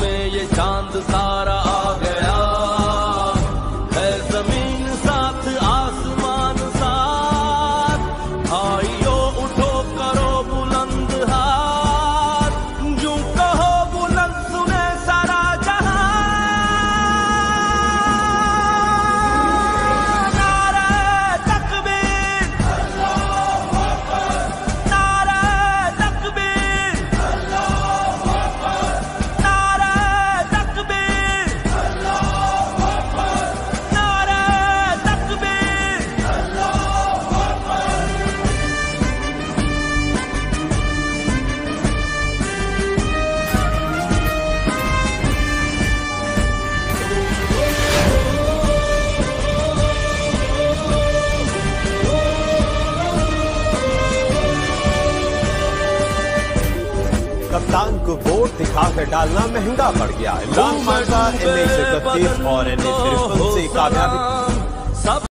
में ये चांद सारा आ गया है, जमीन साथ आसमान साथ, आइयो उठो करो बुलंद हाथ, यूं कहो बुलंद सुने सारा जहां, नारे तकबीर, नारे तकबीर, नारे तकबीर, नारे तकबीर। कप्तान को वोट दिखाकर डालना महंगा पड़ गया। इमरान खान का NA 131 और NA 53 से कामयाबी।